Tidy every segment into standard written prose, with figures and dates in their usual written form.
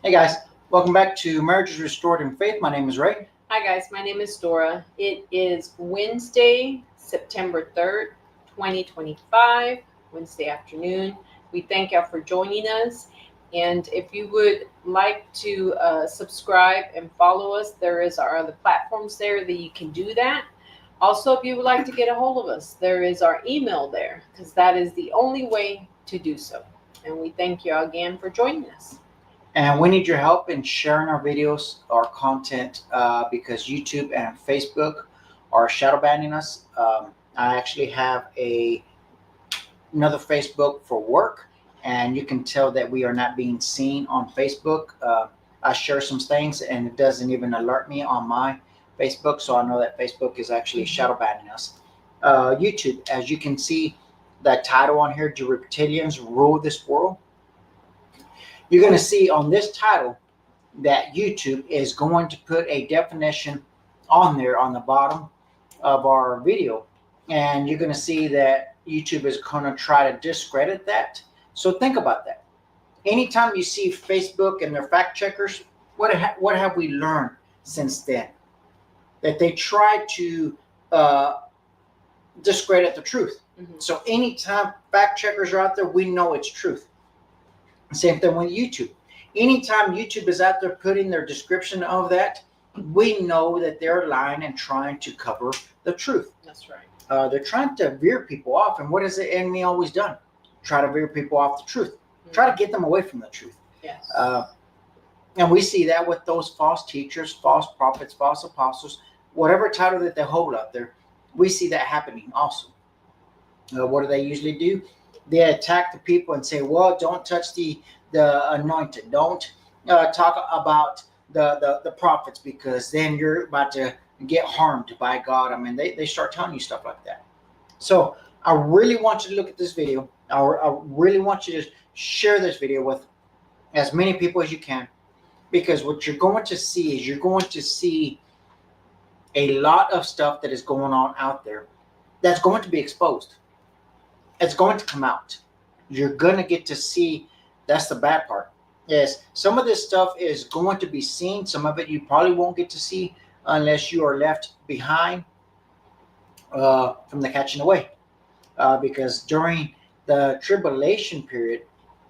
Hey guys, welcome back to Marriages Restored in Faith. My name is Ray. Hi guys, my name is Dora. It is Wednesday, September 3rd, 2025, Wednesday afternoon. We thank y'all for joining us. And if you would like to subscribe and follow us, there is our other platforms there that you can do that. Also, if you would like to get a hold of us, there is our email there because that is the only way to do so. And we thank you again for joining us. And we need your help in sharing our videos, our content, because YouTube and Facebook are shadow banning us. I actually have another Facebook for work, and you can tell that we are not being seen on Facebook. I share some things, and it doesn't even alert me on my Facebook, so I know that Facebook is actually shadow banning us. YouTube, as you can see, that title on here, "Do Reptilians Rule This World?" You're going to see on this title that YouTube is going to put a definition on there on the bottom of our video. And you're going to see that YouTube is going to try to discredit that. So think about that. Anytime you see Facebook and their fact checkers, what have we learned since then? That they try to discredit the truth. Mhm. So anytime fact checkers are out there, we know it's truth. Same thing with YouTube. Anytime YouTube is out there putting their description of that, we know that they're lying and trying to cover the truth. That's right. They're trying to veer people off. And what has the enemy always done? Try to veer people off the truth. Try to get them away from the truth. Yes. And we see that with those false teachers, false prophets, false apostles, whatever title that they hold out there, we see that happening also. What do they usually do? They attack the people and say, well, don't touch the anointed. Don't talk about the prophets because then you're about to get harmed by God. I mean, they start telling you stuff like that. So I really want you to look at this video. I really want you to share this video with as many people as you can, because what you're going to see is you're going to see a lot of stuff that is going on out there that's going to be exposed. It's going to come out. You're going to get to see. That's the bad part. Yes, some of this stuff is going to be seen. Some of it you probably won't get to see unless you are left behind from the catching away. Because during the tribulation period,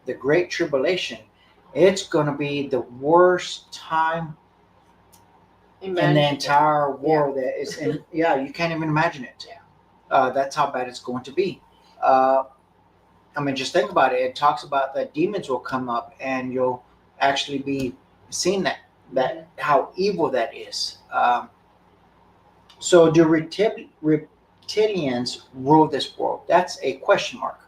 the Great Tribulation, it's going to be the worst time in the entire world. Yeah. That is, and yeah, you can't even imagine it. Yeah. That's how bad it's going to be. I mean, just think about it. It talks about that demons will come up, and you'll actually be seeing that how evil that is. So, do reptilians rule this world? That's a question mark.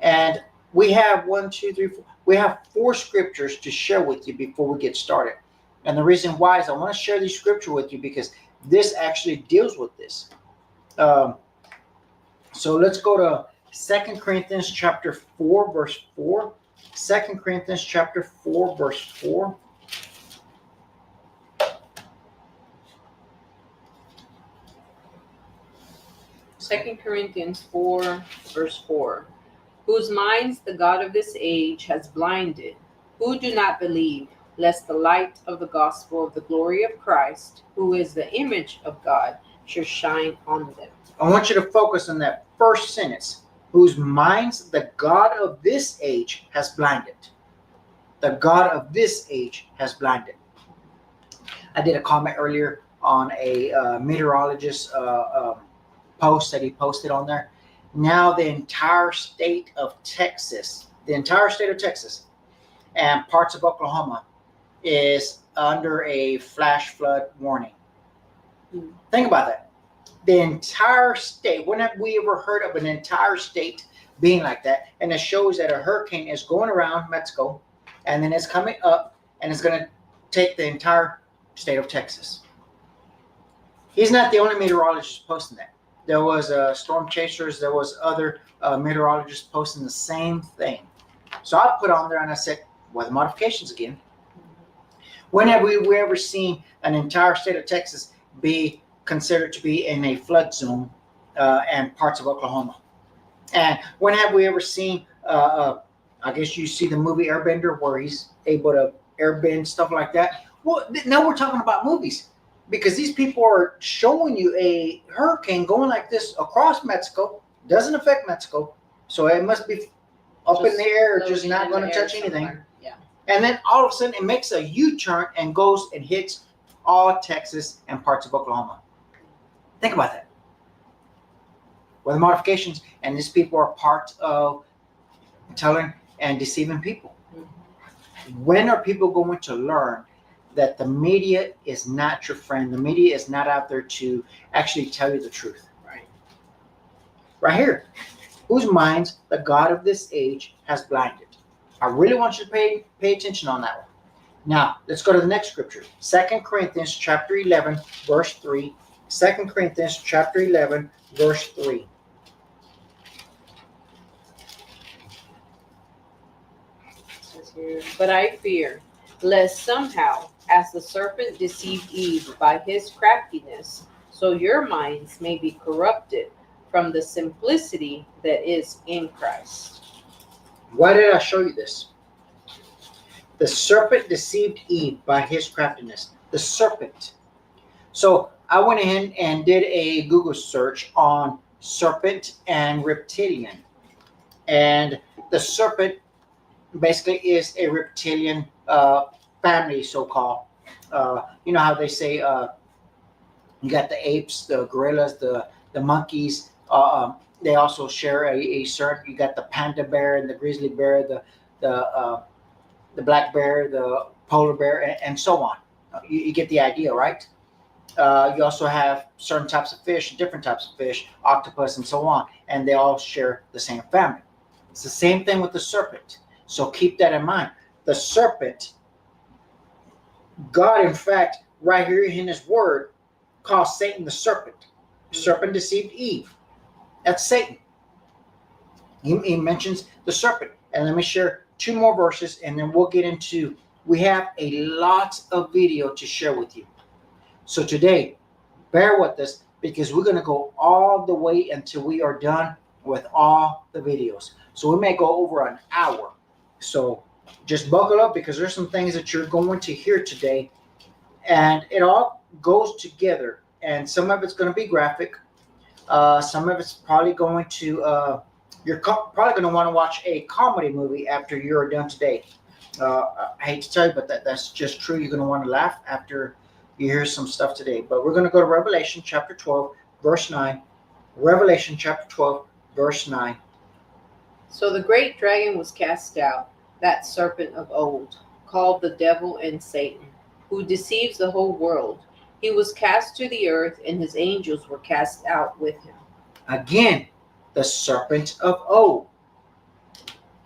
And we have one, two, three, four. We have 4 scriptures to share with you before we get started. And the reason why is I want to share these scripture with you because this actually deals with this. So let's go to 2 Corinthians chapter 4, verse 4. 2 Corinthians chapter 4, verse 4. Second Corinthians 4, verse 4. Whose minds the God of this age has blinded, who do not believe, lest the light of the gospel of the glory of Christ, who is the image of God, should shine on them. I want you to focus on that first sentence. Whose minds the God of this age has blinded. The God of this age has blinded. I did a comment earlier on a meteorologist post that he posted on there. Now the entire state of Texas, and parts of Oklahoma is under a flash flood warning. Think about that. The entire state. When have we ever heard of an entire state being like that? And it shows that a hurricane is going around Mexico, and then it's coming up, and it's going to take the entire state of Texas. He's not the only meteorologist posting that. There was storm chasers. There was other meteorologists posting the same thing. So I put on there and I said, weather modifications again. When have we ever seen an entire state of Texas be considered to be in a flood zone and parts of Oklahoma? And when have we ever seen, I guess you see the movie Airbender where he's able to airbend, stuff like that. Well, now we're talking about movies because these people are showing you a hurricane going like this across Mexico. Doesn't affect Mexico, so it must be up in the air, just not going to touch anything. Yeah. And then all of a sudden, it makes a U-turn and goes and hits all Texas and parts of Oklahoma. Think about that. Weather modifications, and these people are part of telling and deceiving people. When are people going to learn that the media is not your friend? The media is not out there to actually tell you the truth. Right. Right here. Whose minds the God of this age has blinded. I really want you to pay attention on that one. Now, let's go to the next scripture. 2 Corinthians chapter 11, verse 3. 2 Corinthians chapter 11, verse 3. But I fear, lest somehow, as the serpent deceived Eve by his craftiness, so your minds may be corrupted from the simplicity that is in Christ. Why did I show you this? The serpent deceived Eve by his craftiness. The serpent. So I went ahead and did a Google search on serpent and reptilian. And the serpent basically is a reptilian family, so-called. You know how they say you got the apes, the gorillas, the monkeys. They also share a certain. You got the panda bear and the grizzly bear, the black bear, the polar bear, and so on. You get the idea, right? You also have certain types of fish, different types of fish, octopus, and so on, and they all share the same family. It's the same thing with the serpent. So keep that in mind. The serpent, God, in fact, right here in his word, calls Satan the serpent. Serpent deceived Eve. That's Satan. He mentions the serpent. And let me share 2 more verses, and then we'll get into, we have a lot of video to share with you. So today, bear with us because we're going to go all the way until we are done with all the videos. So we may go over an hour. So just buckle up because there's some things that you're going to hear today, and it all goes together. And some of it's going to be graphic. Some of it's probably going to, you're probably going to want to watch a comedy movie after you're done today. I hate to tell you, but that's just true. You're going to want to laugh after you hear some stuff today. But we're going to go to Revelation chapter 12, verse 9. Revelation chapter 12, verse 9. So the great dragon was cast out, that serpent of old, called the devil and Satan, who deceives the whole world. He was cast to the earth, and his angels were cast out with him. Again, the serpent of old.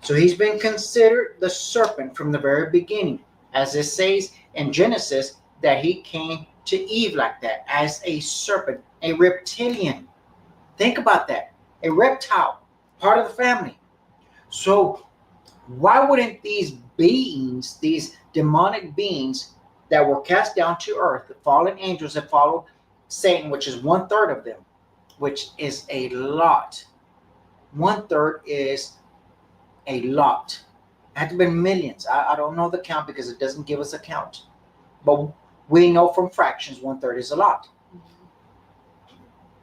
So he's been considered the serpent from the very beginning. As it says in Genesis, that he came to Eve like that, as a serpent, a reptilian. Think about that. A reptile, part of the family. So why wouldn't these beings, these demonic beings that were cast down to earth, the fallen angels that followed Satan, which is 1/3 of them, which is a lot. 1/3 is a lot. It had to be millions. I don't know the count because it doesn't give us a count. But we know from fractions 1/3 is a lot.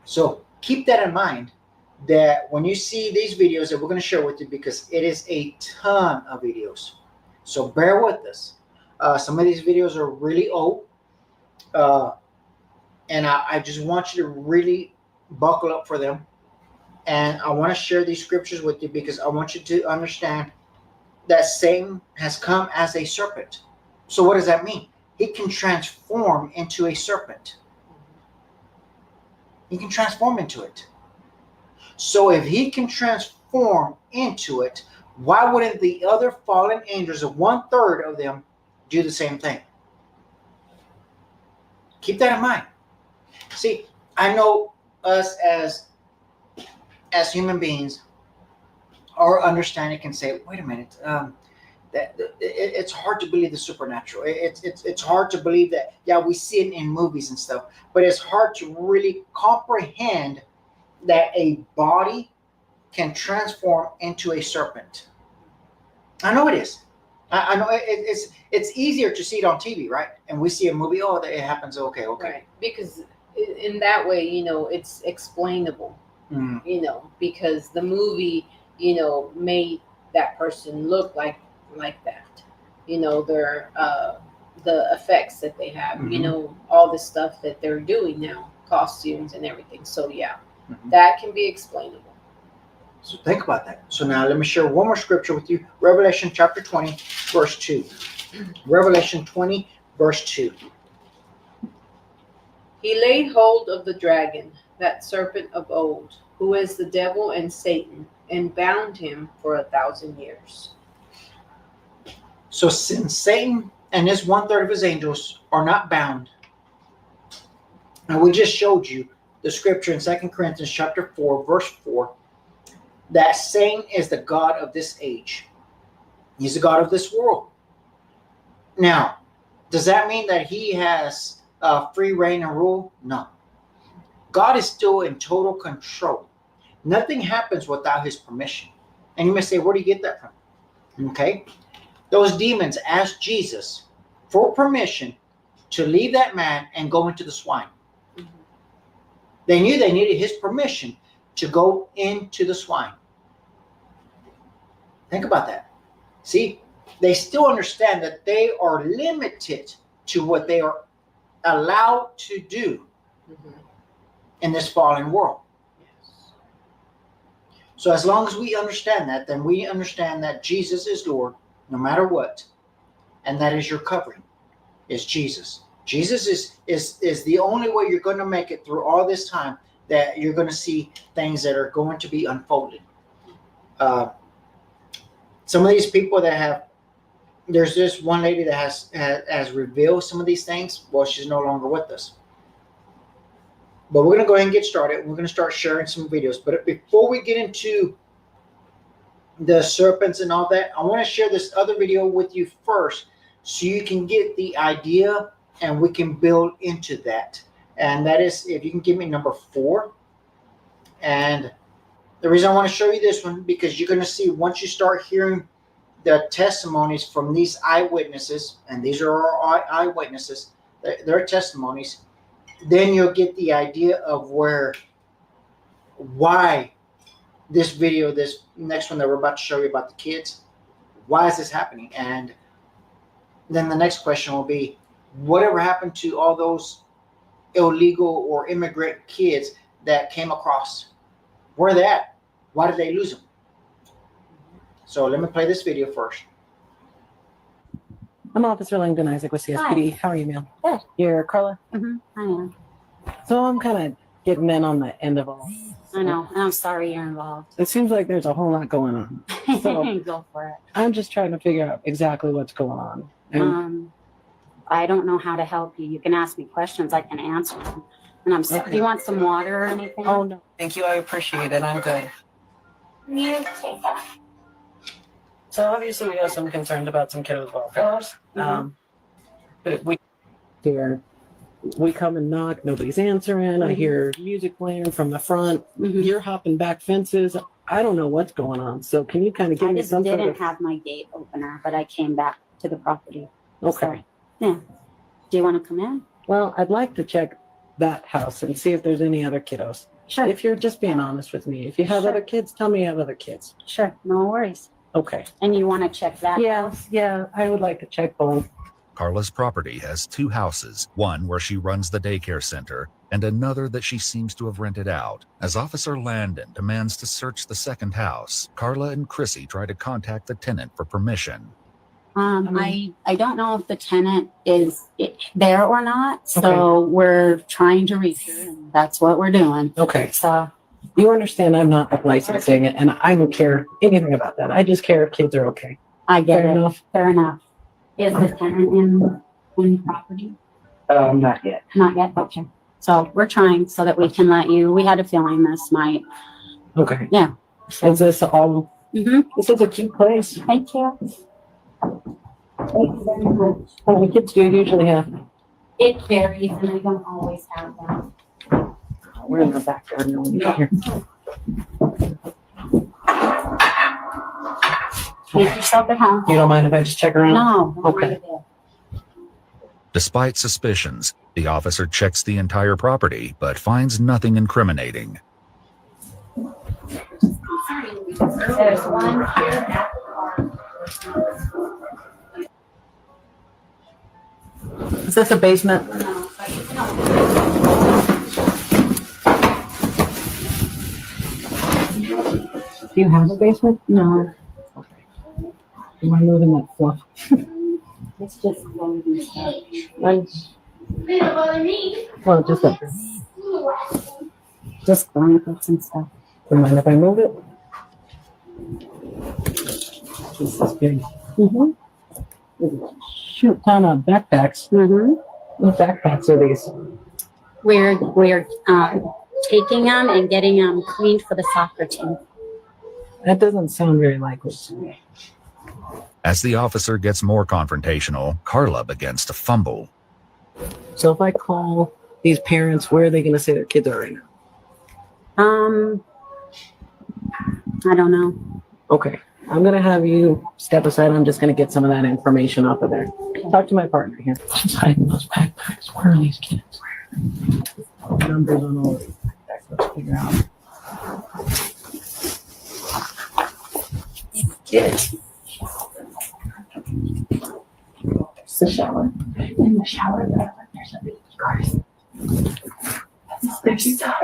So keep that in mind, that when you see these videos that we're going to share with you, because it is a ton of videos. So bear with us. Some of these videos are really old. And I just want you to really buckle up for them. And I want to share these scriptures with you because I want you to understand that Satan has come as a serpent. So what does that mean? He can transform into a serpent. He can transform into it. So if he can transform into it, why wouldn't the other fallen angels, of 1/3 of them, do the same thing? Keep that in mind. See, I know us as human beings, our understanding can say, wait a minute, it's hard to believe the supernatural. It's hard to believe that, yeah, we see it in movies and stuff, but it's hard to really comprehend that a body can transform into a serpent. I know it is. I know it's easier to see it on TV, right? And we see a movie, oh, it happens. Okay. Right. Because in that way, it's explainable, Mm. because the movie, made that person look like that. Their the effects that they have, all the stuff that they're doing now, costumes and everything. So yeah, that can be explainable. So think about that. So now let me share one more scripture with you. Revelation chapter 20, verse 2. Revelation 20, verse 2. He laid hold of the dragon, that serpent of old, who is the devil and Satan, and bound him for 1,000 years. So since Satan and his 1/3 of his angels are not bound, and we just showed you the scripture in 2 Corinthians chapter 4, verse 4, that Satan is the god of this age. He's the god of this world. Now, does that mean that he has free reign and rule? No. God is still in total control. Nothing happens without his permission. And you may say, where do you get that from? Okay. Those demons asked Jesus for permission to leave that man and go into the swine. Mm-hmm. They knew they needed his permission to go into the swine. Think about that. See, they still understand that they are limited to what they are allowed to do in this fallen world. Yes. So as long as we understand that, then we understand that Jesus is Lord, no matter what, and that is your covering, is Jesus. Jesus is the only way you're going to make it through all this time, that you're going to see things that are going to be unfolded. Some of these people that have, there's this one lady that has revealed some of these things. Well, she's no longer with us. But we're going to go ahead and get started. We're going to start sharing some videos. But before we get into the serpents and all that, I want to share this other video with you first, so you can get the idea and we can build into that. And that is, if you can give me number 4. And the reason I want to show you this one, because you're going to see once you start hearing the testimonies from these eyewitnesses, and these are our eyewitnesses, their testimonies, then you'll get the idea of why this video, this next one that we're about to show you about the kids, why is this happening? And then the next question will be, whatever happened to all those illegal or immigrant kids that came across? Where are they at? Why did they lose them? So let me play this video first. I'm Officer Langdon Isaac with CSPD. Hi. How are you, ma'am? Good. You're Carla? Mm-hmm. I am. So I'm kind of getting in on the end of all. I know. And I'm sorry you're involved. It seems like there's a whole lot going on. So Go for it. I'm just trying to figure out exactly what's going on. And I don't know how to help you. You can ask me questions. I can answer them. And I'm sorry. Okay. Do you want some water or anything? Oh, no. Thank you. I appreciate it. I'm good. You take that. So obviously we have some concerns about some kiddos' welfare. But we come and knock, nobody's answering. I hear music playing from the front. You're hopping back fences. I don't know what's going on. So can you kind of give me some I didn't have my gate opener, but I came back to the property. Okay. So, yeah. Do you want to come in? Well, I'd like to check that house and see if there's any other kiddos. Sure. If you're just being honest with me. If you have other kids, tell me you have other kids. Sure. No worries. Okay. And you want to check that? Yeah, I would like to check both. Carla's property has 2 houses, one where she runs the daycare center and another that she seems to have rented out. As Officer Landon demands to search the second house, Carla and Chrissy try to contact the tenant for permission. I don't know if the tenant is there or not, so we're trying to reach her, and that's what we're doing. Okay. So You understand I'm not licensing it, and I don't care anything about that. I just care if kids are okay. I get Fair it. enough. Fair enough. Is the tenant in the property? Not yet. Not yet. Okay. So we're trying so that we can let you. We had a feeling this might. Okay. Yeah. Is this all? Mm-hmm. This is a cute place. Thank you. Thank you very much. How many kids do you usually have? It varies, and I don't always have that. We're in the back garden. Here. Make yourself at home. You don't mind if I just check around? No. Okay. Despite suspicions, the officer checks the entire property but finds nothing incriminating. There's one here at the park. Is this a basement? No, but you can Do you have a basement? No, Am I moving that fluff? it's just one of these stuff. Well, just up here. Just blankets and stuff. Do you mind if I move it? This is big. Mm-hmm. Shoot ton of backpacks. Mm-hmm. What backpacks are these? We're taking them and getting them cleaned for the soccer team. That doesn't sound very likely to me. As the officer gets more confrontational, Carla begins to fumble. So if I call these parents, where are they going to say their kids are right now? I don't know. Okay. I'm going to have you step aside. I'm just going to get some of that information off of there. Talk to my partner here. Who's hiding those backpacks? Where are these kids? Numbers on all of these backpacks. Let's figure out. Kids. It's the shower. In the shower, there's a baby car. There's stuff.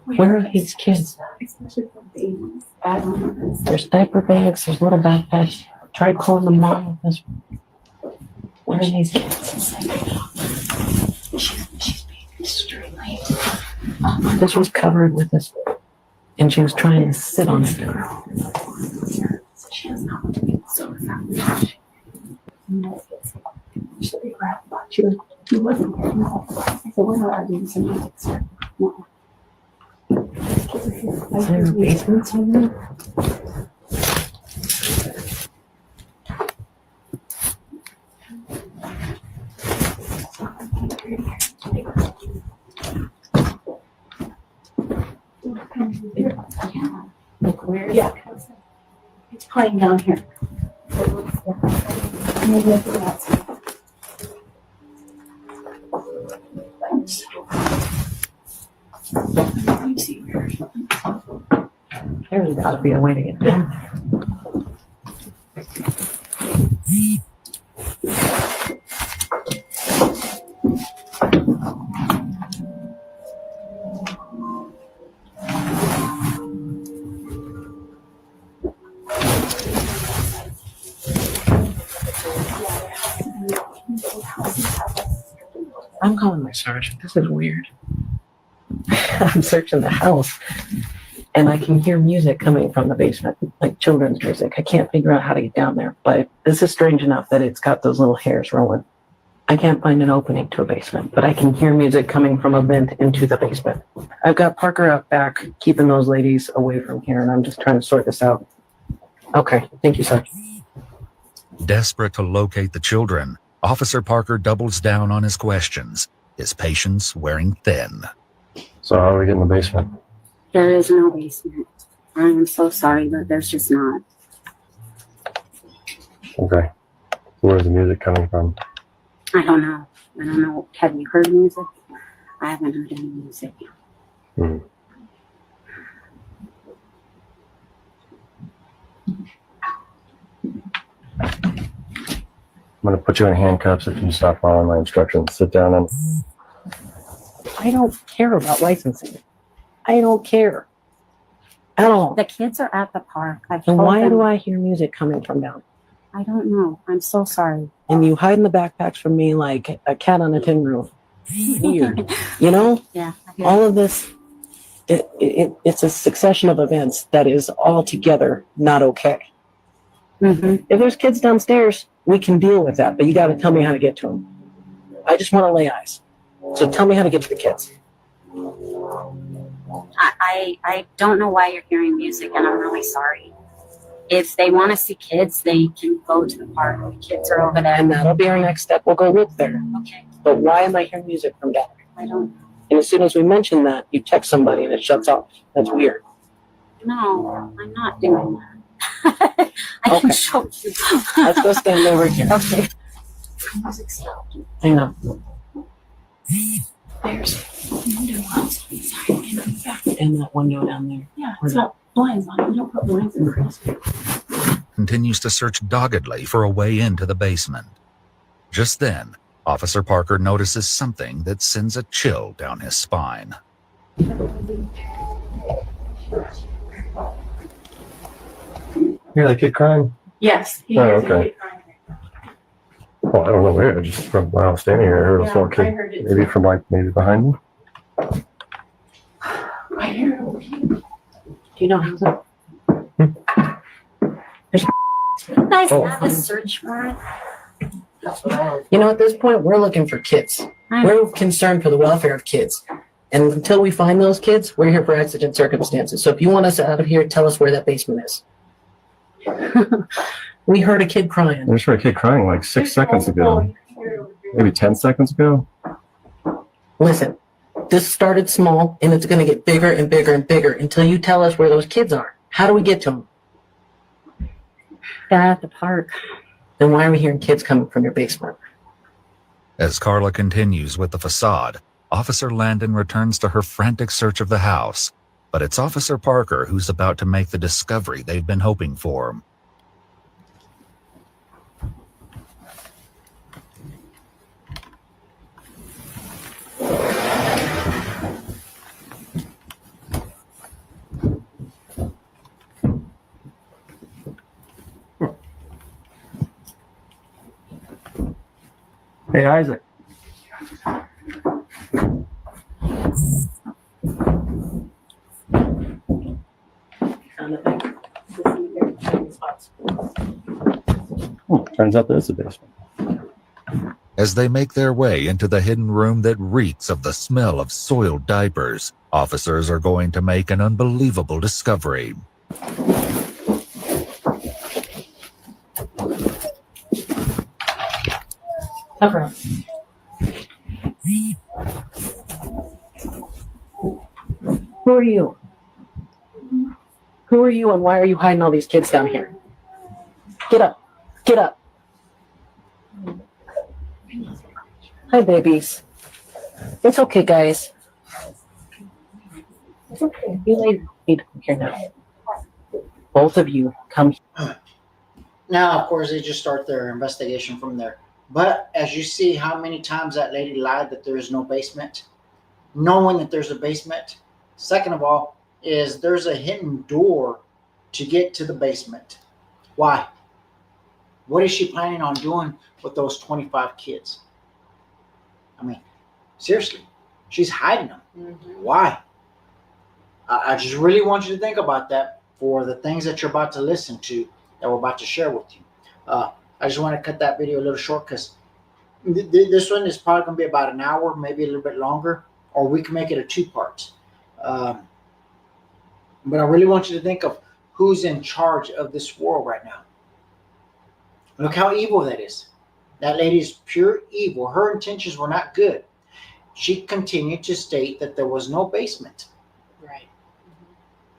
Where are these kids? Especially for babies. I don't know. There's diaper bags. There's little backpacks. Try calling the mom. Where are these kids? She's being extremely. This was covered with this, and she was trying to sit on it. She does not want to be so around. She'll be right back. She wasn't here. No. I said, we're not arguing semantics here. No. Is there a basement somewhere? Yeah. It's playing down here. Maybe I think that's it. There's got to be a way to get down there. I'm calling my sergeant. This is weird. I'm searching the house and I can hear music coming from the basement, like children's music. I can't figure out how to get down there, but this is strange enough that it's got those little hairs rolling. I can't find an opening to a basement, but I can hear music coming from a vent into the basement. I've got Parker out back, keeping those ladies away from here, and I'm just trying to sort this out. Okay, thank you, Sergeant. Desperate to locate the children, Officer Parker doubles down on his questions, his patience wearing thin. So how do we get in the basement? There is no basement. I am so sorry, but there's just not. Okay. Where's the music coming from? I don't know. I don't know. Have you heard music? I haven't heard any music. Hmm. I'm going to put you in handcuffs if you stop following my instructions. Sit down and... I don't care about licensing. I don't care at all. The kids are at the park. I've And told why them. do I hear music coming from down? I don't know. I'm so sorry. And you hide in the backpacks from me like a cat on a tin roof. Weird. You know, Yeah. all of this, it's a succession of events that is altogether not okay. Mm-hmm. If there's kids downstairs, we can deal with that, but you got to tell me how to get to them. I just want to lay eyes. So tell me how to get to the kids. I don't know why you're hearing music, and I'm really sorry. If they want to see kids, they can go to the park. The kids are over there. And that'll be our next step. We'll go look there. Okay. But why am I hearing music from down there? I don't. And as soon as we mention that, you text somebody and it shuts off. That's weird. No, I'm not doing that. I Okay. can show you. Let's go stand over here. Okay. Music stopped. Hang on. There's window outside and in the back. And that window down there. Yeah, it's got blinds on it. You don't put blinds in Christmas. Continues to search doggedly for a way into the basement. Just then, Officer Parker notices something that sends a chill down his spine. Hear that kid crying? Yes. He Oh, is a okay. big crying. Well, I don't know where. Just from when I was standing here, I heard a Yeah, small I kid. heard it. Maybe from maybe behind me. I hear it over here. Do you know how Nice Oh. to have a search warrant. You know, at this point, we're looking for kids. We're concerned for the welfare of kids. And until we find those kids, we're here for exigent circumstances. So if you want us out of here, tell us where that basement is. We heard a kid I crying. just heard a kid crying like 6 seconds ago. Maybe 10 seconds ago. Listen, this started small, and it's going to get bigger and bigger and bigger until you tell us where those kids are. How do we get to them? They're at the park. Then why are we hearing kids coming from your basement? As Carla continues with the facade, Officer Landon returns to her frantic search of the house. But it's Officer Parker who's about to make the discovery they've been hoping for. Hey, Isaac. Turns out there's a basement. As they make their way into the hidden room that reeks of the smell of soiled diapers, officers are going to make an unbelievable discovery. Cover up. Who are you? Who are you and why are you hiding all these kids down here? Get up. Get up. Hi, babies. It's okay, guys. It's okay. You need to come here now. Both of you come here. Now, of course, they just start their investigation from there. But as you see how many times that lady lied that there is no basement, knowing that there's a basement. Second of all, is there's a hidden door to get to the basement. Why? What is she planning on doing with those 25 kids? I mean, seriously, she's hiding them. Mhm. Why? I just really want you to think about that for the things that you're about to listen to that we're about to share with you. I just want to cut that video a little short because this one is probably going to be about an hour, maybe a little bit longer, or we can make it a 2 parts. But I really want you to think of who's in charge of this world right now. Look how evil that is. That lady is pure evil. Her intentions were not good. She continued to state that there was no basement. Right.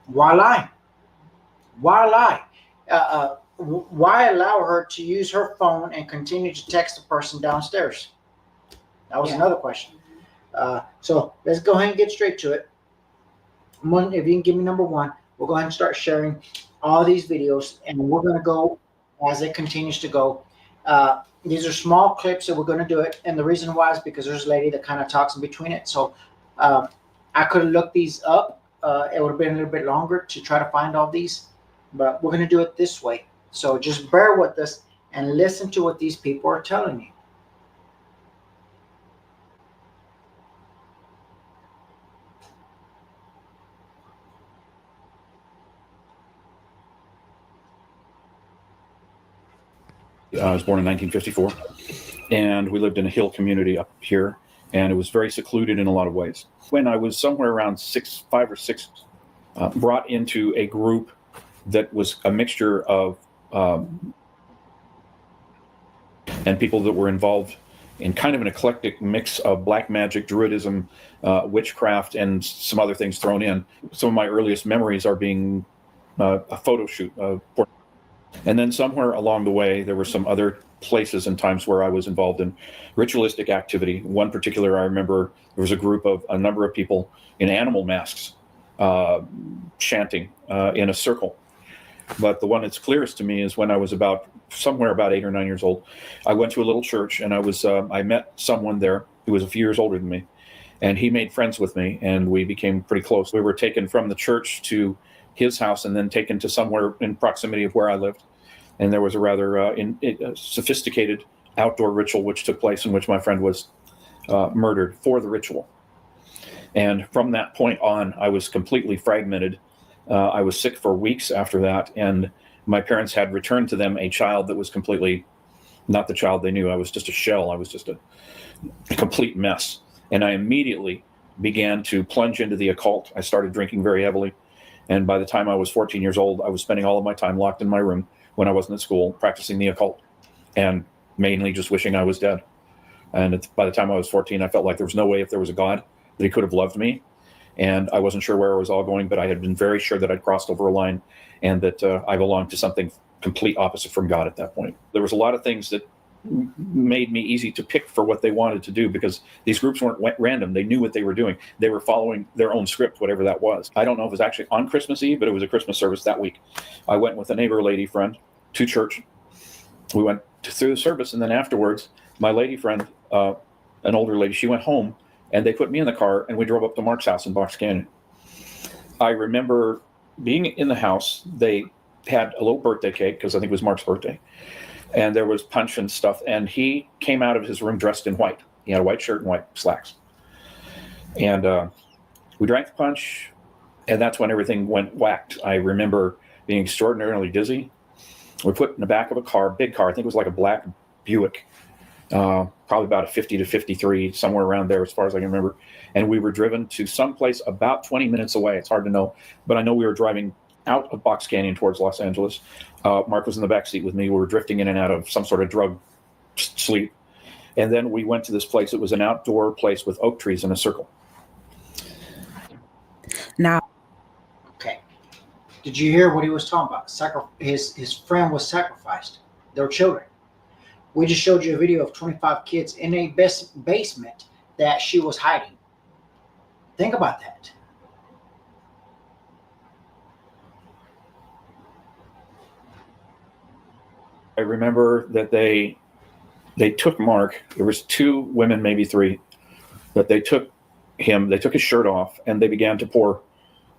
Why lie? Why lie? Why allow her to use her phone and continue to text the person downstairs? That was Yeah. another question. So let's go ahead and get straight to it. If you can give me number 1, we'll go ahead and start sharing all these videos, and we're going to go as it continues to go. These are small clips that we're going to do it, and the reason why is because there's a lady that kind of talks in between it. So I could have looked these up. It would have been a little bit longer to try to find all these, but we're going to do it this way. So just bear with us and listen to what these people are telling you. I was born in 1954, and we lived in a hill community up here, and it was very secluded in a lot of ways. When I was somewhere around 5 or 6, brought into a group that was a mixture of and people that were involved in kind of an eclectic mix of black magic, druidism, witchcraft, and some other things thrown in. Some of my earliest memories are being a photo shoot. And then somewhere along the way, there were some other places and times where I was involved in ritualistic activity. One particular, I remember there was a number of people in animal masks chanting in a circle. But the one that's clearest to me is when I was somewhere about 8 or 9 years old. I went to a little church, and I met someone there who was a few years older than me, and he made friends with me, and we became pretty close. We were taken from the church to his house, and then taken to somewhere in proximity of where I lived. And there was a rather sophisticated outdoor ritual which took place, in which my friend was murdered for the ritual. And from that point on, I was completely fragmented. I was sick for weeks after that, and my parents had returned to them a child that was completely not the child they knew. I was just a shell. I was just a complete mess. And I immediately began to plunge into the occult. I started drinking very heavily. And by the time I was 14 years old, I was spending all of my time locked in my room when I wasn't at school, practicing the occult, and mainly just wishing I was dead. And by the time I was 14, I felt like there was no way, if there was a God, that he could have loved me. And I wasn't sure where it was all going, but I had been very sure that I'd crossed over a line, and that I belonged to something complete opposite from God at that point. There was a lot of things that made me easy to pick for what they wanted to do, because these groups weren't random. They knew what they were doing. They were following their own script, whatever that was. I don't know if it was actually on Christmas Eve, but it was a Christmas service that week. I went with a neighbor lady friend to church. We went through the service, and then afterwards, my lady friend, an older lady, she went home, and they put me in the car, and we drove up to Mark's house in Box Canyon. I remember being in the house. They had a little birthday cake, because I think it was Mark's birthday, and there was punch and stuff, and he came out of his room dressed in white. He had a white shirt and white slacks. And we drank the punch, and that's when everything went whacked. I remember being extraordinarily dizzy. We put in the back of a car, big car, I think it was like a black Buick, probably about a 50 to 53, somewhere around there as far as I can remember. And we were driven to someplace about 20 minutes away. It's hard to know, but I know we were driving out of Box Canyon towards Los Angeles. Mark was in the back seat with me. We were drifting in and out of some sort of drug sleep. And then we went to this place. It was an outdoor place with oak trees in a circle. Now, Okay. Did you hear what he was talking about? His friend was sacrificed. Their children. We just showed you a video of 25 kids in a basement that she was hiding. Think about that. I remember that they took Mark. There was 2 women, maybe 3, that they took him. They took his shirt off, and they began to pour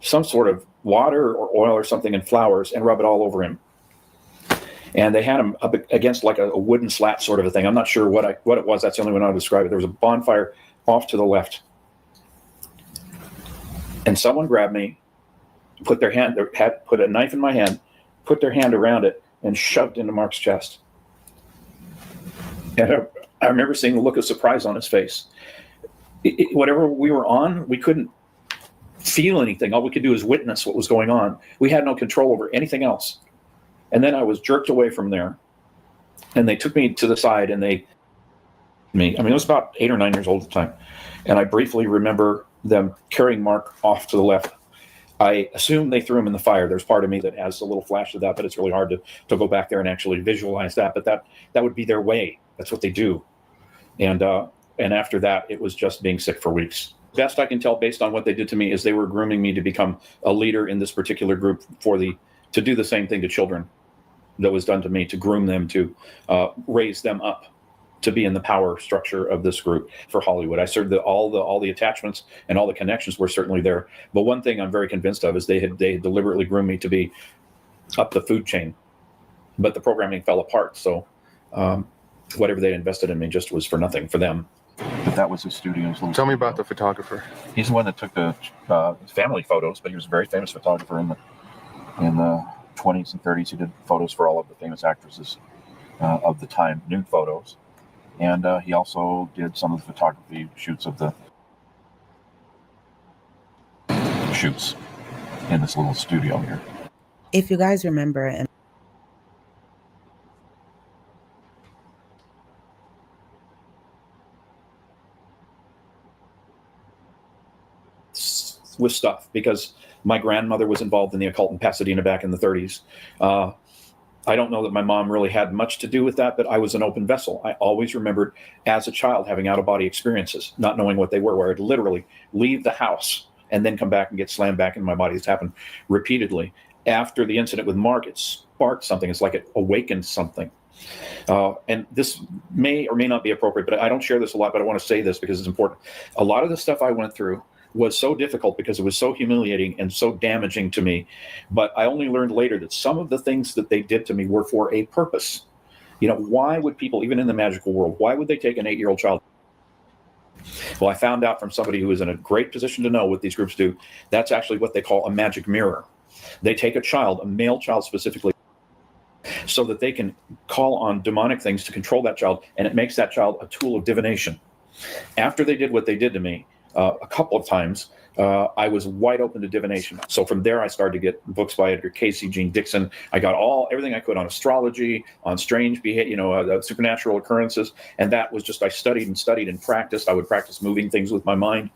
some sort of water or oil or something in flowers and rub it all over him. And they had him up against like a wooden slat sort of a thing. I'm not sure what it was. That's the only way I know how to describe it. There was a bonfire off to the left. And someone grabbed me, put a knife in my hand, put their hand around it, and shoved into Mark's chest. And I remember seeing the look of surprise on his face. Whatever we were on, we couldn't feel anything. All we could do is witness what was going on. We had no control over anything else. And then I was jerked away from there, and they took me to the side, and I was about 8 or 9 years old at the time. And I briefly remember them carrying Mark off to the left. I assume they threw him in the fire. There's part of me that has a little flash of that, but it's really hard to go back there and actually visualize that. But that would be their way. That's what they do. And after that, it was just being sick for weeks. Best I can tell, based on what they did to me, is they were grooming me to become a leader in this particular group to do the same thing to children that was done to me, to groom them, to raise them up, to be in the power structure of this group for Hollywood. I served all the attachments and all the connections were certainly there. But one thing I'm very convinced of is they had deliberately groomed me to be up the food chain, but the programming fell apart. So whatever they invested in me just was for nothing for them. But that was his studio's. Tell me about the photographer. He's the one that took the family photos, but he was a very famous photographer in the 20s and 30s. He did photos for all of the famous actresses of the time, nude photos. And he also did some of the photography shoots of the shoots in this little studio here. if you guys remember, and with stuff, because My grandmother was involved in the occult in Pasadena back in the 30s. I don't know that my mom really had much to do with that, but I was an open vessel. I always remembered as a child having out-of-body experiences, not knowing what they were, where I'd literally leave the house and then come back and get slammed back into my body. It's happened repeatedly. After the incident with Mark, it sparked something. It's like it awakened something. And this may or may not be appropriate, but I don't share this a lot, but I want to say this because it's important. A lot of the stuff I went through was so difficult because it was so humiliating and so damaging to me. But I only learned later that some of the things that they did to me were for a purpose. You know, why would people, even in the magical world, why would they take an 8-year-old child? Well, I found out from somebody who is in a great position to know what these groups do. That's actually what they call a magic mirror. They take a child, a male child specifically, so that they can call on demonic things to control that child, and it makes that child a tool of divination. After they did what they did to me, a couple of times, I was wide open to divination. So from there, I started to get books by Edgar Cayce, Gene Dixon. I got everything I could on astrology, on strange behavior, supernatural occurrences. And that was just, I studied and practiced. I would practice moving things with my mind.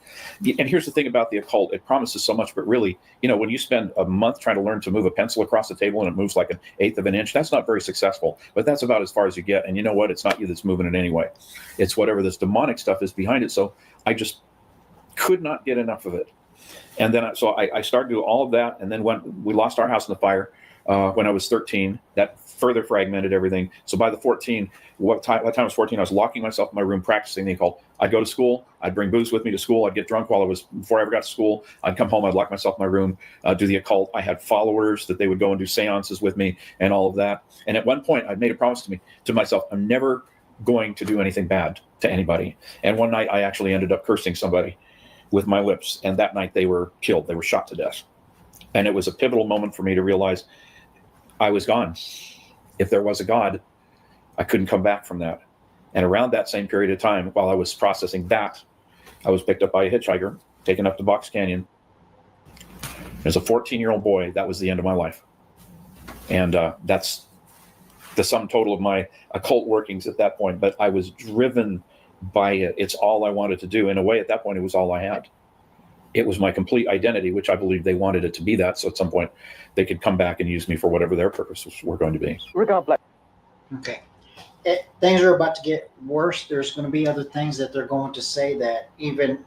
And here's the thing about the occult. It promises so much, but really, when you spend a month trying to learn to move a pencil across the table and it moves like 1/8 of an inch, that's not very successful. But that's about as far as you get. And you know what? It's not you that's moving it anyway. It's whatever this demonic stuff is behind it. So I just could not get enough of it. And then I started to do all of that. And then when we lost our house in the fire when I was 13, that further fragmented everything. So by the 14, what time I was 14, I was locking myself in my room practicing the occult. I'd go to school. I'd bring booze with me to school. I'd get drunk before I ever got to school. I'd come home. I'd lock myself in my room, do the occult. I had followers that they would go and do seances with me and all of that. And at one point, I'd made a promise to myself, I'm never going to do anything bad to anybody. And one night, I actually ended up cursing somebody with my lips. And that night they were killed. They were shot to death. And it was a pivotal moment for me to realize I was gone. If there was a God, I couldn't come back from that. And around that same period of time, while I was processing that, I was picked up by a hitchhiker, taken up to Box Canyon. As a 14-year-old boy, that was the end of my life. And that's the sum total of my occult workings at that point. But I was driven by it. It's all I wanted to do. In a way, at that point, it was all I had. It was my complete identity, which I believe they wanted it to be that. So at some point, they could come back and use me for whatever their purposes were going to be. Okay. Things are about to get worse. There's going to be other things that they're going to say that even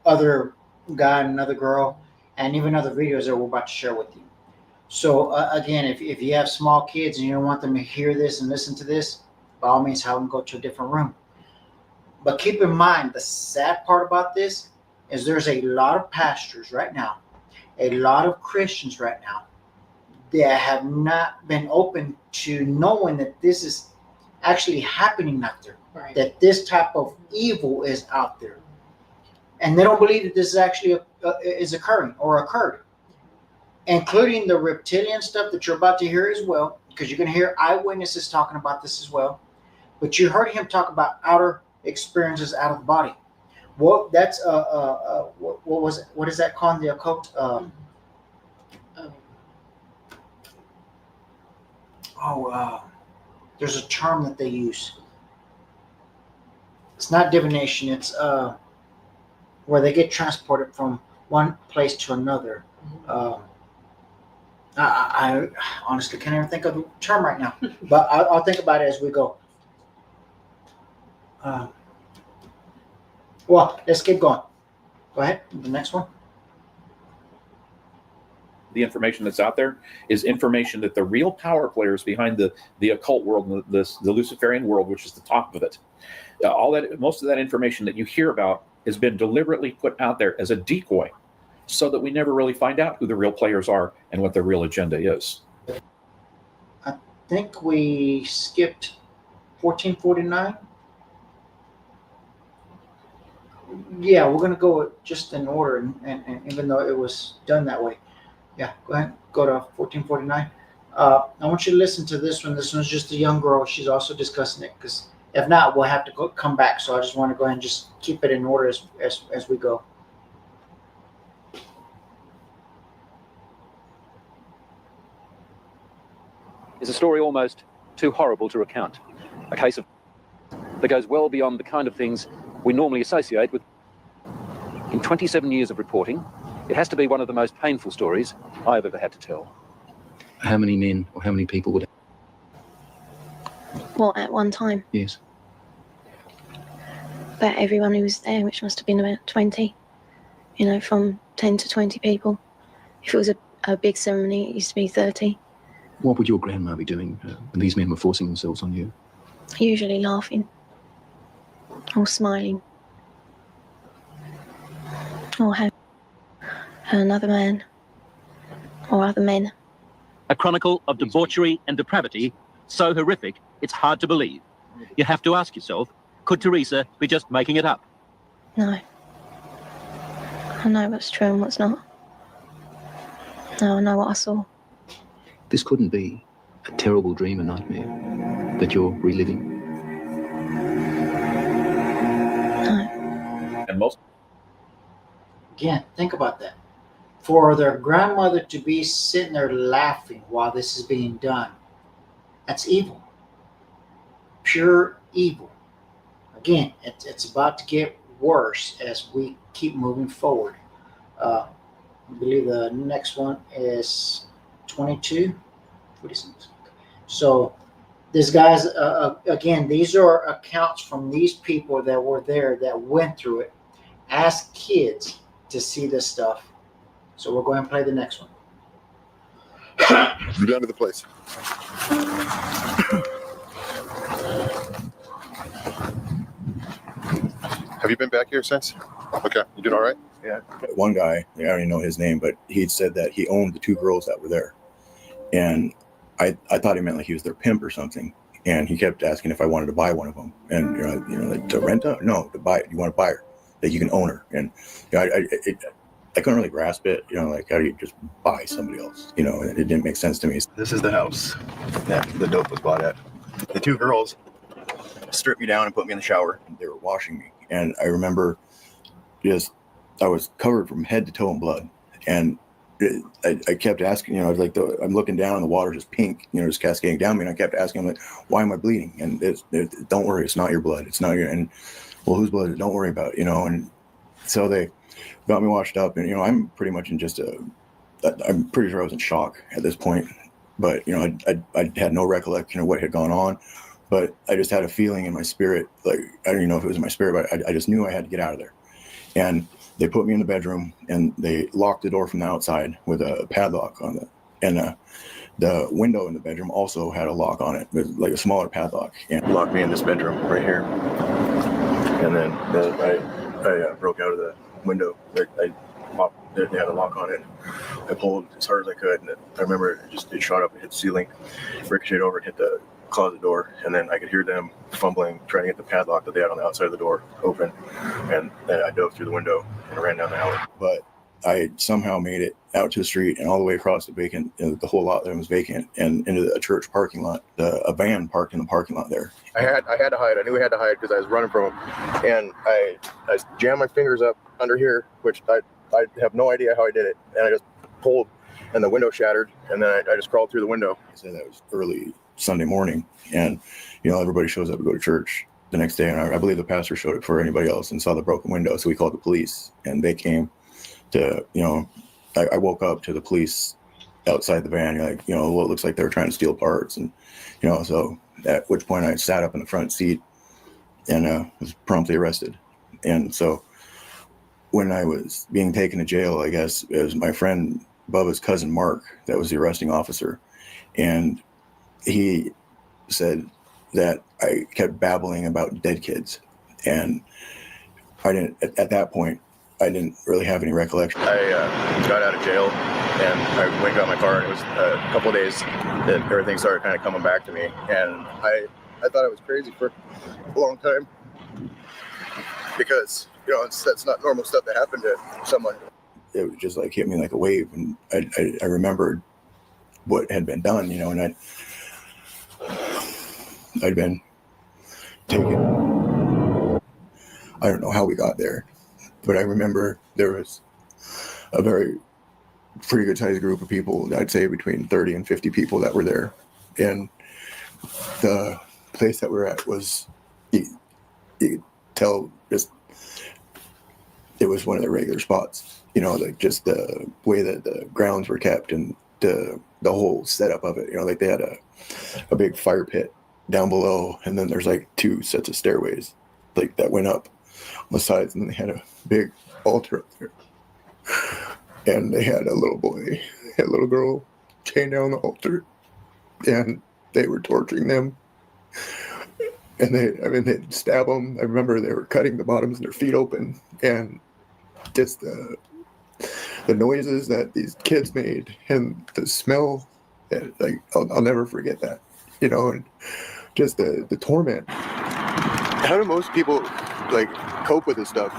other guy and another girl and even other videos that we're about to share with you. So again, if you have small kids and you don't want them to hear this and listen to this, by all means, have them go to a different room. But keep in mind, the sad part about this is there's a lot of pastors right now, a lot of Christians right now that have not been open to knowing that this is actually happening out there, Right. that this type of evil is out there. And they don't believe that this is actually is occurring or occurred, including the reptilian stuff that you're about to hear as well, because you're going to hear eyewitnesses talking about this as well. But you heard him talk about outer experiences out of the body. Well, that's what was it? What is that called in the occult? There's a term that they use. It's not divination. It's where they get transported from one place to another. I honestly can't even think of the term right now, but I'll think about it as we go. Well, let's keep going. Go ahead. The next one. The information that's out there is information that the real power players behind the occult world, the Luciferian world, which is the top of it, most of that information that you hear about has been deliberately put out there as a decoy, so that we never really find out who the real players are and what their real agenda is. I think we skipped 1449. Yeah, we're going to go just in order, and even though it was done that way. Yeah, go ahead. Go to 1449. I want you to listen to this one. This one's just a young girl. She's also discussing it, because if not, we'll have to come back. So I just want to go ahead and just keep it in order as we go. Is a story almost too horrible to recount. A case of that goes well beyond the kind of things we normally associate with. In 27 years of reporting, It has to be one of the most painful stories I've ever had to tell. How many men or how many people would? What, at one time? Yes. About everyone who was there, which must have been about 20. You know, from 10 to 20 people. If it was a big ceremony, it used to be 30. What would your grandma be doing when these men were forcing themselves on you? Usually laughing. Or smiling. Or having another man. Or other men. A chronicle of debauchery and depravity so horrific it's hard to believe. You have to ask yourself, could Teresa be just making it up? No. I know what's true and what's not. No, I know what I saw. This couldn't be a terrible dream, a nightmare that you're reliving. No. And most. Again, think about that. For their grandmother to be sitting there laughing while this is being done, that's evil. Pure evil. Again, it's about to get worse as we keep moving forward. I believe the next one is 22. What is it? So, this guys, again, these are accounts from these people that were there that went through it as kids to see this stuff. So we're going to play the next one. You're down to the place. Have you been back here since? Okay, you doing all right? Yeah. One guy, I don't even know his name, but he said that he owned the 2 girls that were there. And I thought he meant like he was their pimp or something. And he kept asking if I wanted to buy one of them. And, you know, like to rent her? No, to buy it. You want to buy her? That you can own her. And you know, I couldn't really grasp it. You know, like how do you just buy somebody else? You know, it didn't make sense to me. This is the house that the dope was bought at. The 2 girls stripped me down and put me in the shower. They were washing me. And I remember I was covered from head to toe in blood. And I kept asking, you know, like I'm looking down and the water's just pink, you know, just cascading down me. And I kept asking him, like, why am I bleeding? And don't worry, it's not your blood. It's not your, and well, whose blood? Don't worry about it, you know? And so they got me washed up, and, you know, I'm pretty much in I'm pretty sure I was in shock at this point, but, you know, I had no recollection of what had gone on, but I just had a feeling in my spirit, like, I don't even know if it was in my spirit, but I just knew I had to get out of there. And they put me in the bedroom and they locked the door from the outside with a padlock on it. And the window in the bedroom also had a lock on it with like a smaller padlock. And Locked me in this bedroom right here. And then I broke out of the window. They had a lock on it. I pulled as hard as I could, and I remember it shot up and hit the ceiling, ricocheted over and hit the closet door, and then I could hear them fumbling, trying to get the padlock that they had on the outside of the door open, and then I dove through the window and ran down the alley. But I somehow made it out to the street and all the way across the vacant, the whole lot there was vacant, and into a church parking lot. A van parked in the parking lot there. I had to hide. I knew I had to hide because I was running from them, and I jammed my fingers up under here, which I have no idea how I did it, and I just pulled, and the window shattered, and then I just crawled through the window. So that was early Sunday morning, and you know, everybody shows up to go to church the next day, and I believe the pastor showed it for anybody else and saw the broken window, so we called the police, and they came to, you know, I woke up to the police outside the van, like, you know, well, it looks like they were trying to steal parts, and you know, so at which point I sat up in the front seat and was promptly arrested. And so when I was being taken to jail, I guess it was my friend Bubba's cousin Mark that was the arresting officer, and he said that I kept babbling about dead kids, and I didn't, at that point, I didn't really have any recollection. I got out of jail, and I went and got my car, and it was a couple of days that everything started kind of coming back to me, and I thought I was crazy for a long time, because, you know, that's not normal stuff that happened to someone. It was just like hit me like a wave, and I remembered what had been done, you know, and I'd been taken. I don't know how we got there, but I remember there was a pretty good sized group of people, I'd say between 30 and 50 people that were there. And the place that we're at was, you could tell, just, it it was one of the regular spots. You know, like just the way that the grounds were kept and the whole setup of it. You know, like they had a big fire pit down below, and then there's like 2 sets of stairways like that went up on the sides, and then they had a big altar up there. And they had a little boy, a little girl chained down the altar, and they were torturing them. And they'd stab them. I remember they were cutting the bottoms of their feet open, and just the noises that these kids made and the smell, like I'll never forget that, you know, and just the torment. How do most people like cope with this stuff?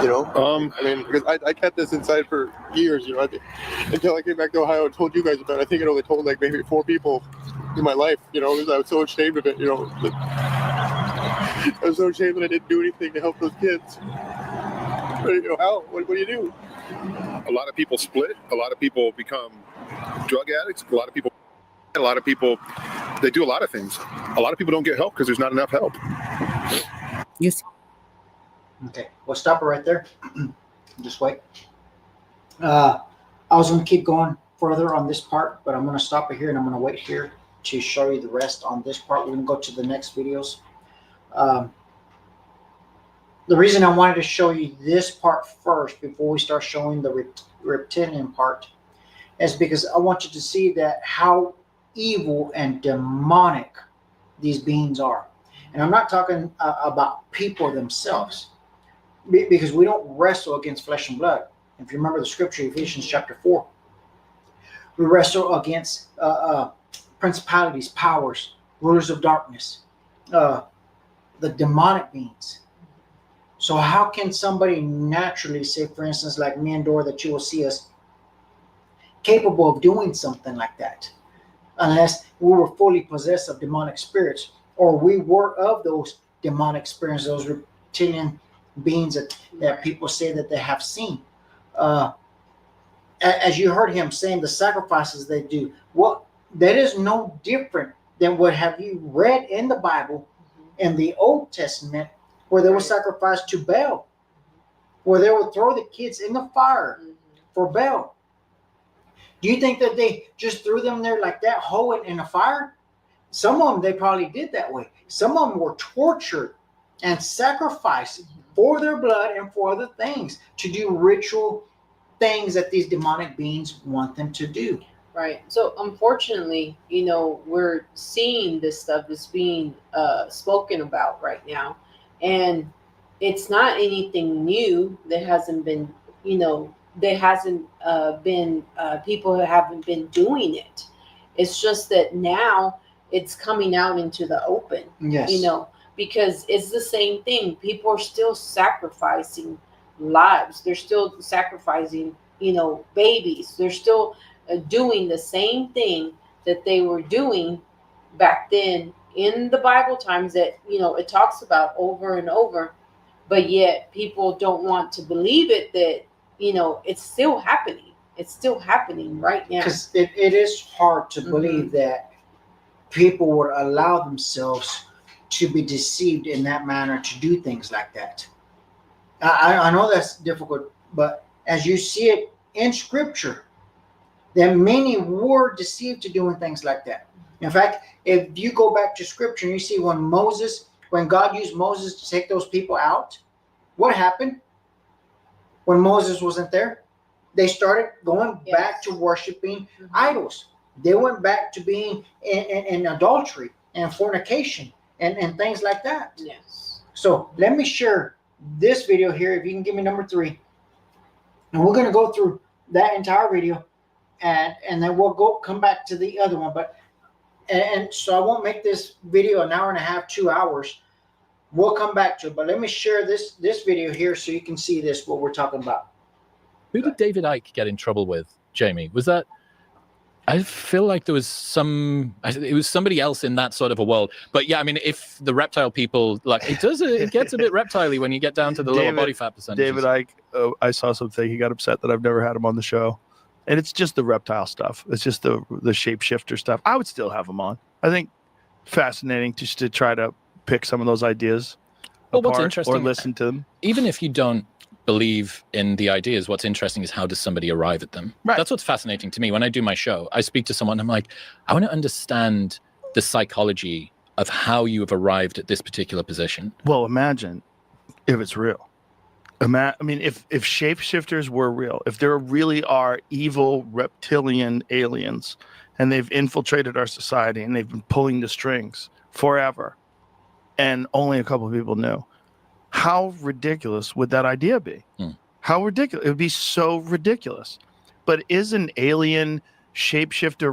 You know, I mean, because I kept this inside for years, you know, until I came back to Ohio and told you guys about it. I think it only told like maybe 4 people in my life, you know, because I was so ashamed of it, you know. I was so ashamed that I didn't do anything to help those kids. But, you know, how? What do you do? A lot of people split. A lot of people become drug addicts. A lot of people, they do a lot of things. A lot of people don't get help because there's not enough help. Yes. Okay, we'll stop it right there. Just wait. I was going to keep going further on this part, but I'm going to stop it here, and I'm going to wait here to show you the rest on this part. We're going to go to the next videos. The reason I wanted to show you this part first before we start showing the reptilian part is because I want you to see that how evil and demonic these beings are. And I'm not talking about people themselves, because we don't wrestle against flesh and blood. If you remember the scripture, Ephesians chapter 4, we wrestle against principalities, powers, rulers of darkness, the demonic beings. So how can somebody naturally, say for instance, like me and Dora, that you will see us capable of doing something like that, unless we were fully possessed of demonic spirits, or we were of those demonic spirits, those reptilian beings that people say that they have seen. As you heard him saying, the sacrifices they do, what that is no different than what have you read in the Bible in the Old Testament, where they would sacrifice to Baal, where they would throw the kids in the fire for Baal. Do you think that they just threw them there like that, whole in a fire? Some of them, they probably did that way. Some of them were tortured and sacrificed for their blood and for other things, to do ritual things that these demonic beings want them to do. Right. So unfortunately, you know, we're seeing this stuff is being spoken about right now. And it's not anything new. There hasn't been, you know, there hasn't been people who haven't been doing it. It's just that now it's coming out into the open. Yes. You know, because it's the same thing. People are still sacrificing lives. They're still sacrificing, you know, babies. They're still doing the same thing that they were doing back then in the Bible times, that, you know, it talks about over and over, but yet people don't want to believe it, that, you know, it's still happening. It's still happening right now. Because it is hard to believe that people would allow themselves to be deceived in that manner, to do things like that. I know that's difficult, but as you see it in Scripture, that many were deceived to doing things like that. In fact, if you go back to Scripture and you see when God used Moses to take those people out, what happened when Moses wasn't there? They started going back to worshiping idols. They went back to being in adultery and fornication and things like that. Yes. So let me share this video here, if you can give me number 3. And we're going to go through that entire video, and then we'll come back to the other one. And so I won't make this video an hour and a half, 2 hours. We'll come back to it. But let me share this video here so you can see this, what we're talking about. Who did David Icke get in trouble with, Jamie? Was that... I feel like there was it was somebody else in that sort of a world. But yeah, I mean, if the reptile people, like, it gets a bit reptile-y when you get down to the lower body fat percentages. David Icke, I saw something, he got upset that I've never had him on the show. And it's just the reptile stuff. It's just the shapeshifter stuff. I would still have him on. I think fascinating just to try to pick some of those ideas. Well, what's apart interesting, or listen to them. even if you don't believe in the ideas, what's interesting is how does somebody arrive at them. Right. That's what's fascinating to me. When I do my show, I speak to someone, I'm like, I want to understand the psychology of how you have arrived at this particular position. Well, imagine if it's real. I mean, if shapeshifters were real, if there really are evil reptilian aliens and they've infiltrated our society and they've been pulling the strings forever and only a couple of people knew, how ridiculous would that idea be? How ridiculous. It would be so ridiculous. But is an alien shapeshifter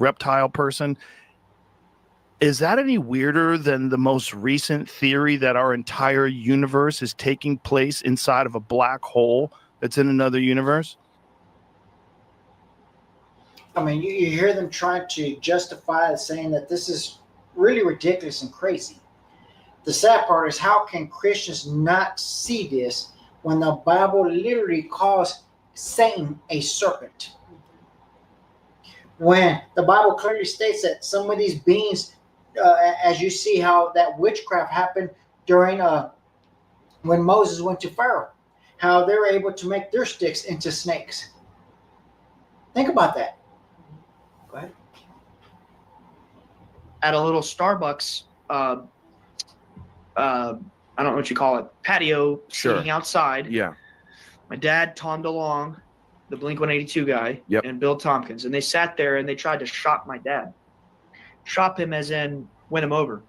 reptile person, is that any weirder than the most recent theory that our entire universe is taking place inside of a black hole that's in another universe? I mean, you hear them trying to justify saying that this is really ridiculous and crazy. The sad part is, how can Christians not see this when the Bible literally calls Satan a serpent? When the Bible clearly states that some of these beings, as you see how that witchcraft happened during when Moses went to Pharaoh, how they were able to make their sticks into snakes. Think about that. Go ahead. At a little Starbucks, I don't know what you call it, patio seating outside. Yeah. My dad, Tom DeLong, the Blink-182 guy, and Bill Tompkins, and they sat there and they tried to shop my dad. Shop him as in win him over.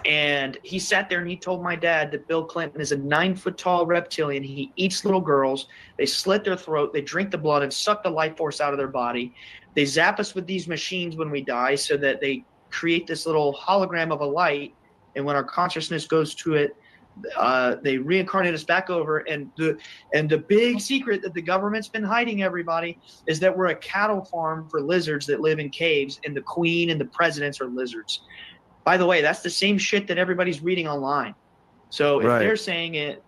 And he sat there and he told my dad that Bill Clinton is a 9-foot-tall reptilian. He eats little girls. They slit their throat. They drink the blood and suck the life force out of their body. They zap us with these machines when we die so that they create this little hologram of a light. And when our consciousness goes to it, they reincarnate us back over. And the big secret that the government's been hiding, everybody, is that we're a cattle farm for lizards that live in caves, and the queen and the presidents are lizards. By the way, that's the same shit that everybody's reading online. So if they're saying it,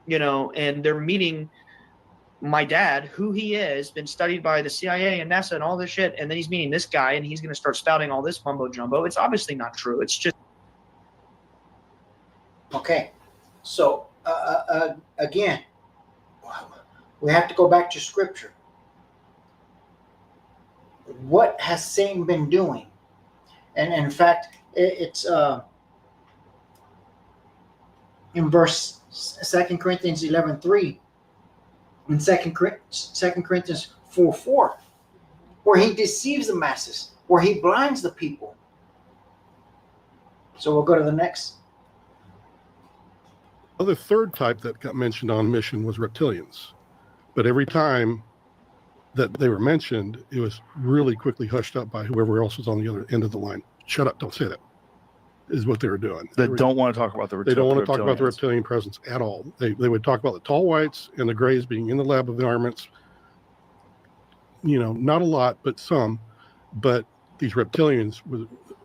and they're meeting my dad, who he is, been studied by the CIA and NASA and all this shit, and then he's meeting this guy and he's going to start spouting all this mumbo jumbo, it's obviously not true. It's just. Okay. So, again, we have to go back to Scripture. What has Satan been doing? And in fact, it's in verse 2 Corinthians 11:3 and 2 Corinthians 4:4, where he deceives the masses, where he blinds the people. So we'll go to the next. Well, the third type that got mentioned on mission was reptilians. But every time that they were mentioned, it was really quickly hushed up by whoever else was on the other end of the line. Shut up, don't say that, is what they were doing. They don't want to talk about the reptilians. They don't want to talk about the reptilian presence at all. They would talk about the tall whites and the grays being in the lab of varmints. Not a lot, but some. But these reptilians,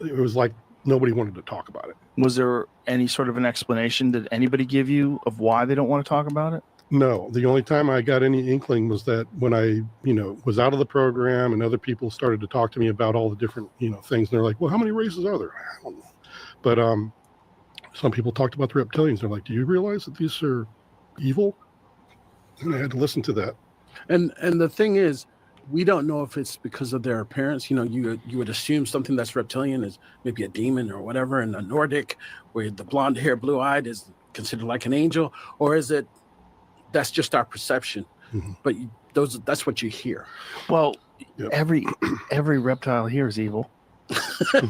it was like nobody wanted to talk about it. Was there any sort of an explanation that anybody give you of why they don't want to talk about it? No, the only time I got any inkling was that when I, was out of the program and other people started to talk to me about all the different, things. And they're like, well, how many races are there? I don't know. But some people talked about the reptilians. They're like, do you realize that these are evil? And I had to listen to that. And the thing is, we don't know if it's because of their appearance. You would assume something that's reptilian is maybe a demon or whatever, and a Nordic, where the blonde hair, blue-eyed is considered like an angel, or is it that's just our perception? Mm-hmm. But that's what you hear. Well, every reptile here is evil.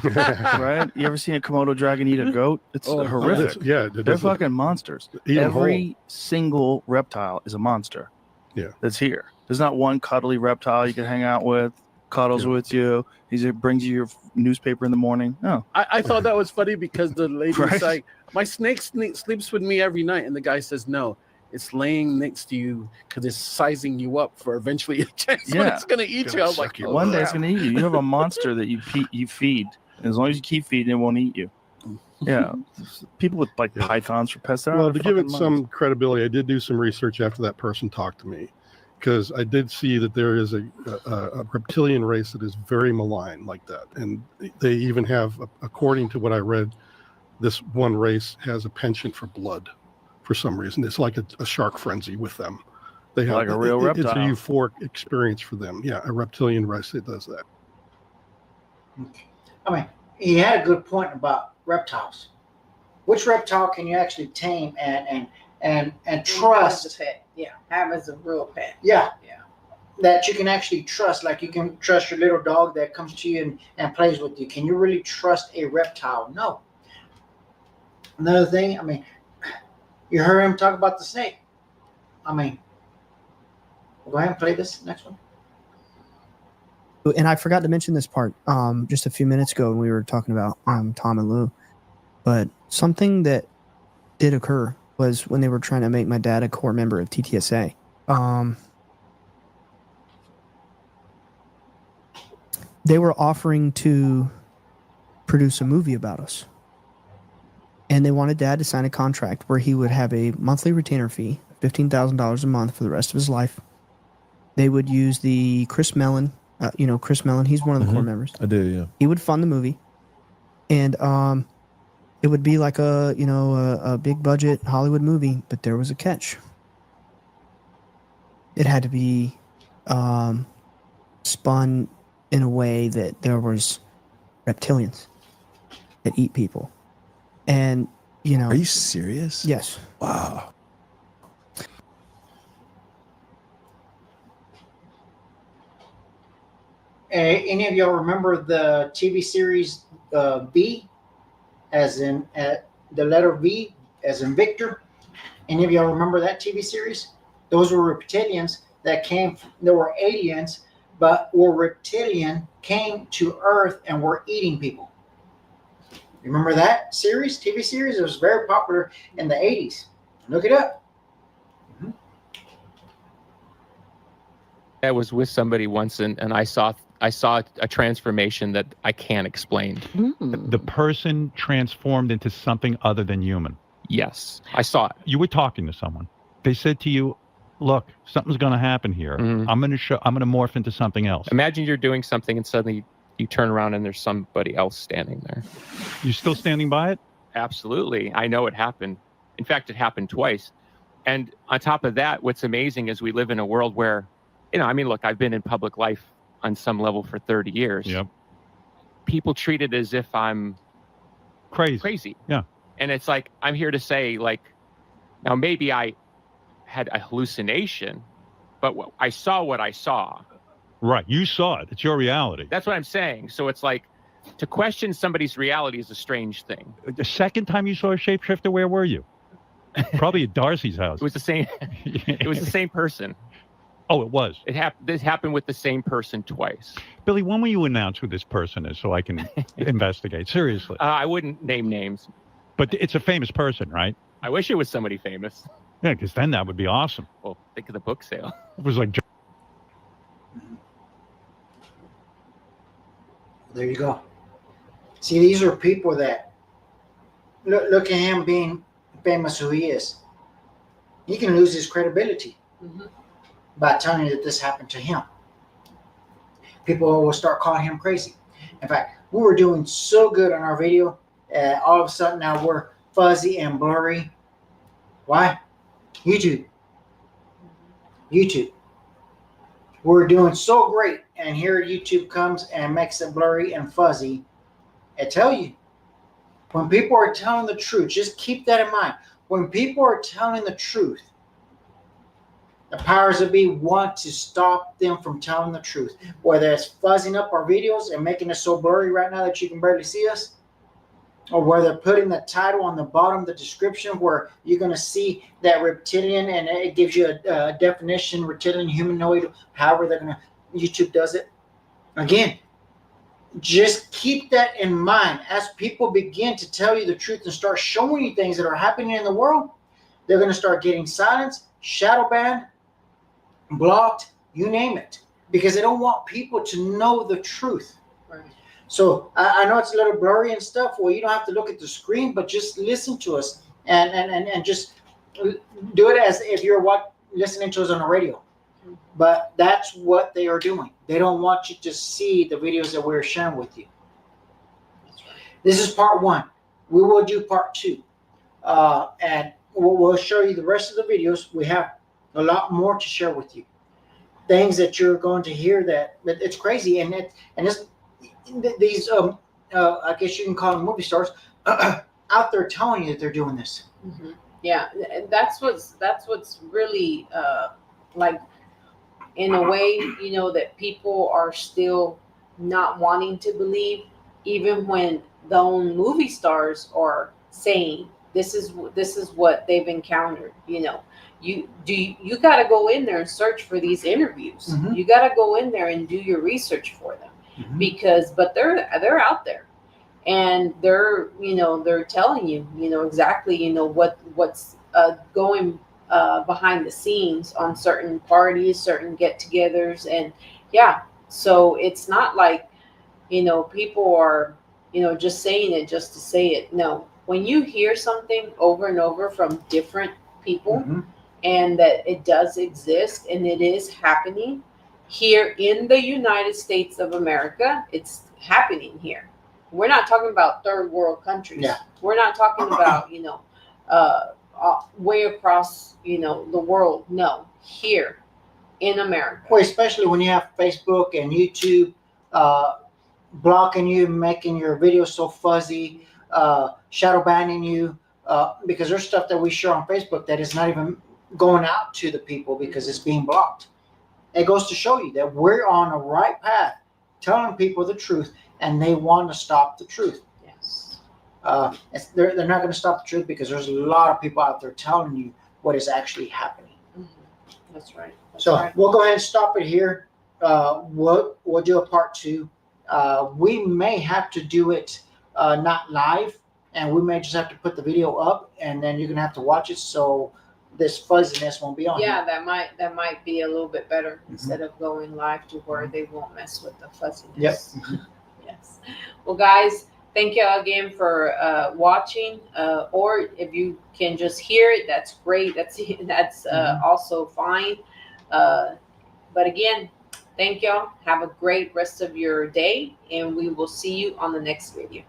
Right? You ever seen a Komodo dragon eat a goat? It's horrific. They're fucking monsters. Every single reptile is a monster. Yeah, that's here. There's not one cuddly reptile you can hang out with, cuddles with you. He brings you your newspaper in the morning. No, I thought that was funny because the lady was like, my snake sleeps with me every night, and the guy says, no, it's laying next to you because it's sizing you up for eventually a chance when it's going to eat you. I was like, one day it's going to eat you. You have a monster that you feed. As long as you keep feeding, it won't eat you. Yeah, people with pythons for pets. Well, to give it some credibility, I did do some research after that person talked to me, because I did see that there is a reptilian race that is very malign like that, and they even have, according to what I read, this one race has a penchant for blood for some reason. It's like a shark frenzy with them. They have Like a real It's a reptile. euphoric experience for them. Yeah, a reptilian race that does that. I mean, he had a good point about reptiles. Which reptile can you actually tame and Have as trust? a pet. Yeah, have as a real pet. Yeah. Yeah. That you can actually trust, like you can trust your little dog that comes to you and plays with you. Can you really trust a reptile? No. Another thing, I mean, you heard him talk about the snake. I mean, go ahead and play this next one. And I forgot to mention this part just a few minutes ago when we were talking about Tom and Lou. But something that did occur was when they were trying to make my dad a core member of TTSA. They were offering to produce a movie about us. And they wanted Dad to sign a contract where he would have a monthly retainer fee, $15,000 a month for the rest of his life. They would use the Chris Mellon, Chris Mellon, he's one of the core members. I do, yeah. He would fund the movie. And it would be like a big budget Hollywood movie, but there was a catch. It had to be spun in a way that there was reptilians that eat people. And, Are you serious? Yes. Wow. Any of y'all remember the TV series V, as in the letter V, as in Victor? Any of y'all remember that TV series? Those were reptilians that came. There were aliens, but were reptilian, came to Earth and were eating people. You remember that series, TV series? It was very popular in the 80s. Look it up. I was with somebody once and I saw a transformation that I can't explain. The person transformed into something other than human. Yes, I saw it. You were talking to someone. They said to you, "Look, something's going to happen here. I'm going to morph into something else." Imagine you're doing something and suddenly you turn around and there's somebody else standing there. You still standing by it? Absolutely. I know it happened. In fact, it happened twice. And on top of that, what's amazing is we live in a world where, look, I've been in public life on some level for 30 years. Yep. People treat it as if I'm crazy. Yeah. And it's like, I'm here to say, like, now maybe I had a hallucination, but I saw what I saw. Right. You saw it. It's your reality. That's what I'm saying. So it's like, to question somebody's reality is a strange thing. The second time you saw a shapeshifter, where were you? Probably at Darcy's house. It was the same. It was the same person. Oh, it was. This happened with the same person twice. Billy, when will you announce who this person is so I can investigate? Seriously. I wouldn't name names. But it's a famous person, right? I wish it was somebody famous. Yeah, because then that would be awesome. Well, think of the book sale. It was like... There you go. See, these are people that look at him being famous who he is. He can lose his credibility by telling you that this happened to him. People will start calling him crazy. In fact, we were doing so good on our video. All of a sudden now we're fuzzy and blurry. Why? YouTube. We're doing so great, and here YouTube comes and makes it blurry and fuzzy. I tell you, when people are telling the truth, just keep that in mind. When people are telling the truth, the powers that be want to stop them from telling the truth. Whether it's fuzzing up our videos and making it so blurry right now that you can barely see us, or whether putting the title on the bottom of the description where you're going to see that reptilian and it gives you a definition, reptilian, humanoid, however they're going to, YouTube does it. Again, just keep that in mind. As people begin to tell you the truth and start showing you things that are happening in the world, they're going to start getting silenced, shadow banned, blocked, you name it, because they don't want people to know the truth. Right. So I know it's a little blurry and stuff. Well, you don't have to look at the screen, but just listen to us and just do it as if you're listening to us on the radio. But that's what they are doing. They don't want you to see the videos that we're sharing with you. This is part one. we will do part 2. And we'll show you the rest of the videos. We have a lot more to share with you. Things that you're going to hear that it's crazy, and it's these I guess you can call them movie stars out there telling you that they're doing this. Mm-hmm. Yeah, and that's what's really like, in a way, you know, that people are still not wanting to believe, even when the own movie stars are saying this is what they've encountered. You know, you got to go in there and search for these interviews. Mm-hmm. You got to go in there and do your research for them, because but they're out there, and they're telling you, exactly, what's going behind the scenes on certain parties, certain get-togethers, and yeah. So it's not like, people are, just saying it just to say it. No, when you hear something over and over from different people, and that it does exist and it is happening here in the United States of America, it's happening here. We're not talking about third world countries. Yeah. We're not talking about, way across, the world. No, here in America. Well, especially when you have Facebook and YouTube blocking you, making your videos so fuzzy, shadow banning you, because there's stuff that we share on Facebook that is not even going out to the people because it's being blocked. It goes to show you that we're on the right path, telling people the truth, and they want to stop the truth. Yes. They're not going to stop the truth because there's a lot of people out there telling you what is actually happening. That's right. So we'll go ahead and stop it here. We'll do a part 2. We may have to do it not live, and we may just have to put the video up, and then you're gonna have to watch it, so this fuzziness won't be on. Yeah, that might be a little bit better instead of going live to where they won't mess with the fuzziness. Yep. Yes. Well, guys, thank you again for watching. Or if you can just hear it, that's great. That's also fine. But again, thank y'all. Have a great rest of your day, and we will see you on the next video.